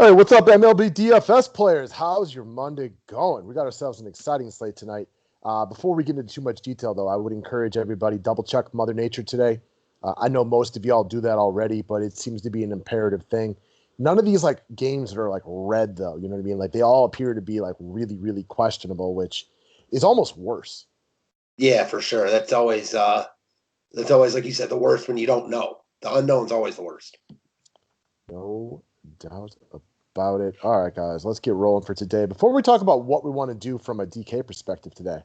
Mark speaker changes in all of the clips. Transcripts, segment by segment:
Speaker 1: Hey, what's up, MLB DFS players? How's your Monday going? We got ourselves an exciting slate tonight. Before we get into too much detail, though, I would encourage everybody double check Mother Nature today. I know most of y'all do that already, but it seems to be an imperative thing. None of these like games that are like red, though. You know what I mean? Like they all appear to be like really, really questionable, which is almost worse.
Speaker 2: Yeah, for sure. That's always like you said, the worst when you don't know. The unknown's always the worst.
Speaker 1: No doubt about it. All right, guys, let's get rolling for today. Before we talk about what we want to do from a DK perspective today,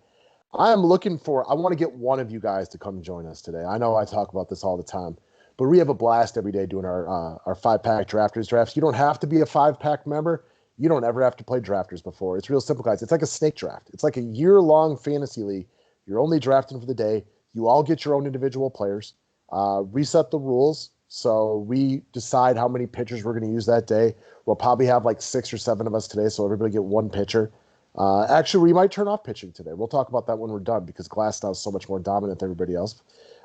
Speaker 1: I want to get one of you guys to come join us today. I know I talk about this all the time, but we have a blast every day doing our 5-pack drafters drafts. You don't have to be a 5-pack member. You don't ever have to play drafters before. It's real simple, guys. It's like a snake draft. It's like a year-long fantasy league. You're only drafting for the day. You all get your own individual players. Reset the rules. So we decide how many pitchers we're going to use that day. We'll probably have like 6 or 7 of us today, so everybody get one pitcher. Actually, we might turn off pitching today. We'll talk about that when we're done because Glass now is so much more dominant than everybody else.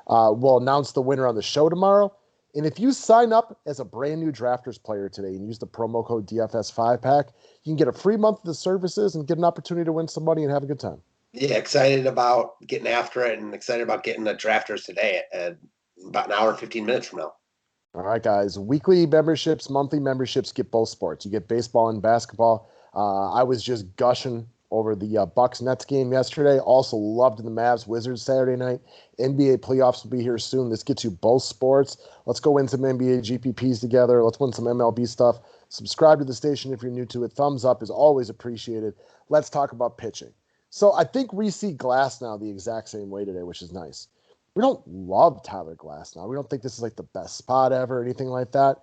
Speaker 1: We'll announce the winner on the show tomorrow. And if you sign up as a brand new Drafters player today and use the promo code DFS5pack, you can get a free month of the services and get an opportunity to win some money and have a good time.
Speaker 2: Yeah, excited about getting after it and excited about getting the drafters today at about an hour and 15 minutes from now.
Speaker 1: All right, guys. Weekly memberships, monthly memberships get both sports. You get baseball and basketball. I was just gushing over the Bucks Nets game yesterday. Also loved the Mavs Wizards Saturday night. NBA playoffs will be here soon. This gets you both sports. Let's go win some NBA GPPs together. Let's win some MLB stuff. Subscribe to the station if you're new to it. Thumbs up is always appreciated. Let's talk about pitching. So I think we see Glass now the exact same way today, which is nice. We don't love Tyler Glass now. We don't think this is like the best spot ever or anything like that.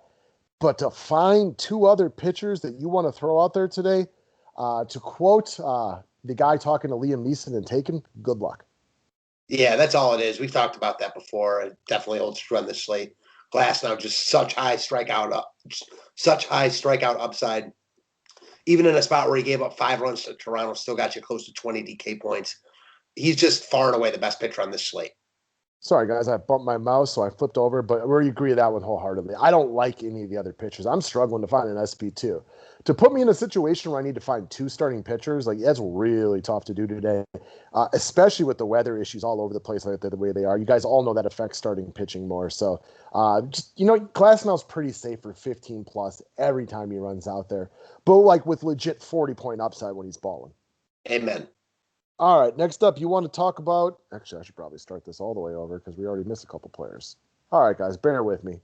Speaker 1: But to find two other pitchers that you want to throw out there today, to quote the guy talking to Liam Neeson and Taken, good luck.
Speaker 2: Yeah, that's all it is. We've talked about that before. It definitely holds true on this slate. Glass now just such high strikeout upside. Even in a spot where he gave up 5 runs to Toronto, still got you close to 20 DK points. He's just far and away the best pitcher on this slate.
Speaker 1: Sorry, guys, I bumped my mouse, so I flipped over, but we agree with that one wholeheartedly. I don't like any of the other pitchers. I'm struggling to find an SP2. To put me in a situation where I need to find 2 starting pitchers, like that's really tough to do today, especially with the weather issues all over the place like the way they are. You guys all know that affects starting pitching more. So, Glasnow's pretty safe for 15 plus every time he runs out there, but like with legit 40-point upside when he's balling.
Speaker 2: Amen.
Speaker 1: All right, next up, you want to talk about... Actually, I should probably start this all the way over because we already missed a couple players. All right, guys, bear with me.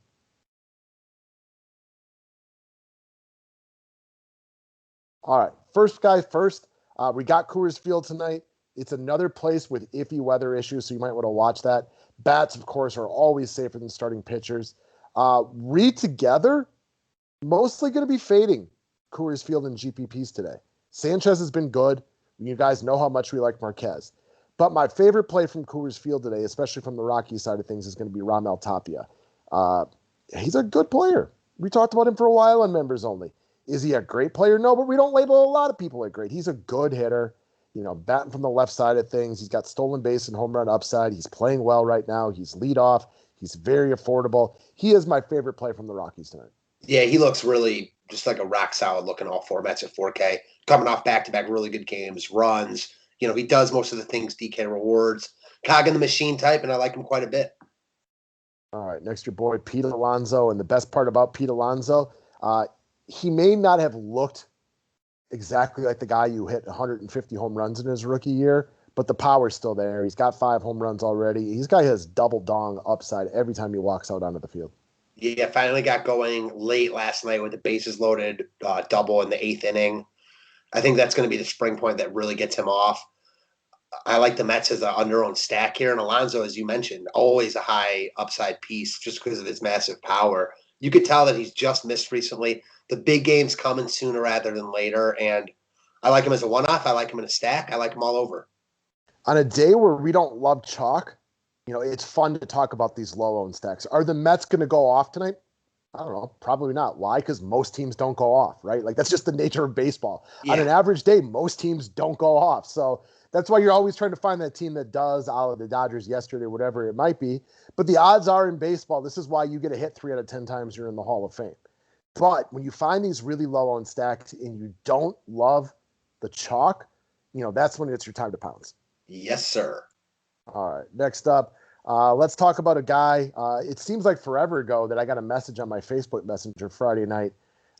Speaker 1: All right, first guy first. We got Coors Field tonight. It's another place with iffy weather issues, so you might want to watch that. Bats, of course, are always safer than starting pitchers. Read together, mostly going to be fading Coors Field and GPPs today. Sanchez has been good. You guys know how much we like Marquez. But my favorite play from Coors Field today, especially from the Rockies side of things, is going to be Ramel Tapia. He's a good player. We talked about him for a while on Members Only. Is he a great player? No, but we don't label a lot of people as great. He's a good hitter, batting from the left side of things. He's got stolen base and home run upside. He's playing well right now. He's leadoff. He's very affordable. He is my favorite play from the Rockies tonight.
Speaker 2: Yeah, he looks really just like a rock solid looking all formats at 4K. Coming off back-to-back really good games, runs. He does most of the things DK rewards. Cog in the machine type, and I like him quite a bit.
Speaker 1: All right, next your boy, Pete Alonso. And the best part about Pete Alonso, he may not have looked exactly like the guy who hit 150 home runs in his rookie year, but the power's still there. He's got 5 home runs already. This guy has double dong upside every time he walks out onto the field.
Speaker 2: Yeah, finally got going late last night with the bases loaded double in the 8th inning. I think that's going to be the spring point that really gets him off. I like the Mets as an under-owned stack here. And Alonso, as you mentioned, always a high upside piece just because of his massive power. You could tell that he's just missed recently. The big game's coming sooner rather than later. And I like him as a one-off. I like him in a stack. I like him all over.
Speaker 1: On a day where we don't love chalk, it's fun to talk about these low-owned stacks. Are the Mets going to go off tonight? I don't know. Probably not. Why? Because most teams don't go off, right? Like, that's just the nature of baseball. Yeah. On an average day, most teams don't go off. So that's why you're always trying to find that team that does, a la the Dodgers yesterday, whatever it might be. But the odds are in baseball, this is why you get a hit 3 out of 10 times you're in the Hall of Fame. But when you find these really low owned stacks and you don't love the chalk, that's when it's your time to pounce.
Speaker 2: Yes, sir.
Speaker 1: All right. Next up, let's talk about a guy. It seems like forever ago that I got a message on my Facebook Messenger Friday night.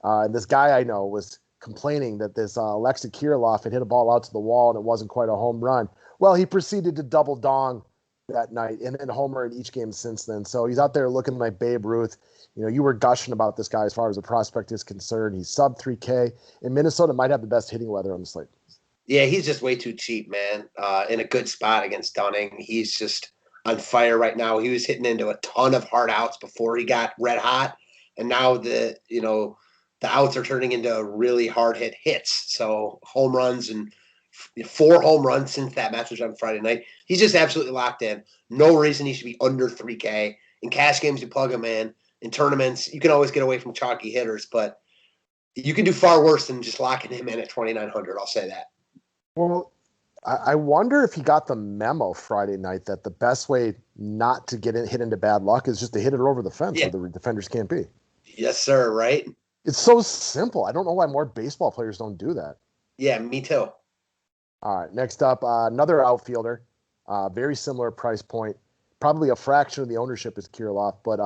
Speaker 1: And this guy I know was complaining that this Alexa Kirilloff had hit a ball out to the wall and it wasn't quite a home run. Well, he proceeded to double dong that night and then homer in each game since then. So he's out there looking like Babe Ruth. You were gushing about this guy as far as the prospect is concerned. He's sub 3K, and Minnesota might have the best hitting weather on the slate.
Speaker 2: Yeah, he's just way too cheap, man. In a good spot against Dunning. He's just on fire right now. He was hitting into a ton of hard outs before he got red hot, and now the outs are turning into really hard hits. So home runs and 4 home runs since that match was on Friday night. He's just absolutely locked in. No reason he should be under 3K. In cash games, you plug him in. In tournaments, you can always get away from chalky hitters, but you can do far worse than just locking him in at 2,900. I'll say that.
Speaker 1: Well, I wonder if he got the memo Friday night that the best way not to get hit into bad luck is just to hit it over the fence where the defenders can't be.
Speaker 2: Yes, sir. Right?
Speaker 1: It's so simple. I don't know why more baseball players don't do that.
Speaker 2: Yeah, me too.
Speaker 1: All right. Next up, another outfielder, very similar price point, probably a fraction of the ownership as Kirilloff, but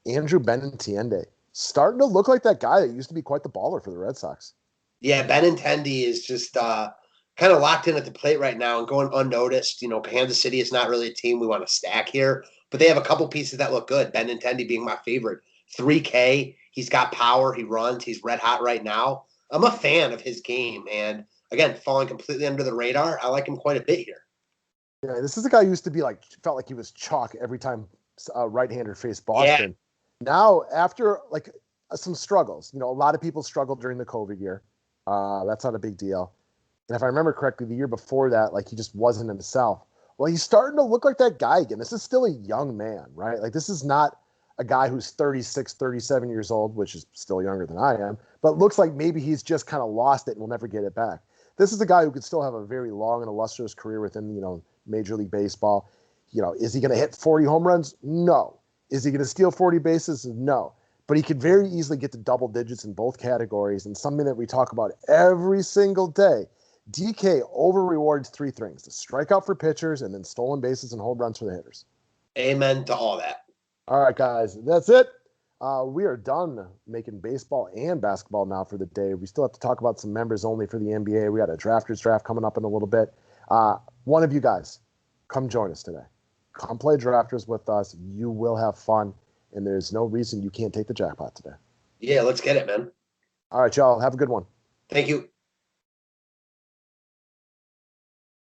Speaker 1: Andrew Benintendi starting to look like that guy that used to be quite the baller for the Red Sox.
Speaker 2: Yeah, Benintendi is just kind of locked in at the plate right now and going unnoticed. Kansas City is not really a team we want to stack here, but they have a couple pieces that look good. Benintendi being my favorite. 3K, he's got power, he runs, he's red hot right now. I'm a fan of his game, and again, falling completely under the radar. I like him quite a bit here.
Speaker 1: Yeah, this is a guy who used to be felt like he was chalk every time right-hander faced Boston. Yeah. Now, after some struggles, a lot of people struggled during the COVID year. That's not a big deal. And if I remember correctly, the year before that, he just wasn't himself. Well, he's starting to look like that guy again. This is still a young man, right? This is not a guy who's 36, 37 years old, which is still younger than I am, but looks like maybe he's just kind of lost it and will never get it back. This is a guy who could still have a very long and illustrious career within, Major League Baseball. Is he going to hit 40 home runs? No. Is he going to steal 40 bases? No. But he could very easily get to double digits in both categories, and something that we talk about every single day. DK over-rewards 3 things: the strikeout for pitchers and then stolen bases and home runs for the hitters.
Speaker 2: Amen to all that.
Speaker 1: All right, guys, that's it. We are done making baseball and basketball now for the day. We still have to talk about some members only for the NBA. We got a drafters draft coming up in a little bit. One of you guys, come join us today. Come play drafters with us. You will have fun, and there's no reason you can't take the jackpot today.
Speaker 2: Yeah, let's get it, man.
Speaker 1: All right, y'all. Have a good one.
Speaker 2: Thank you.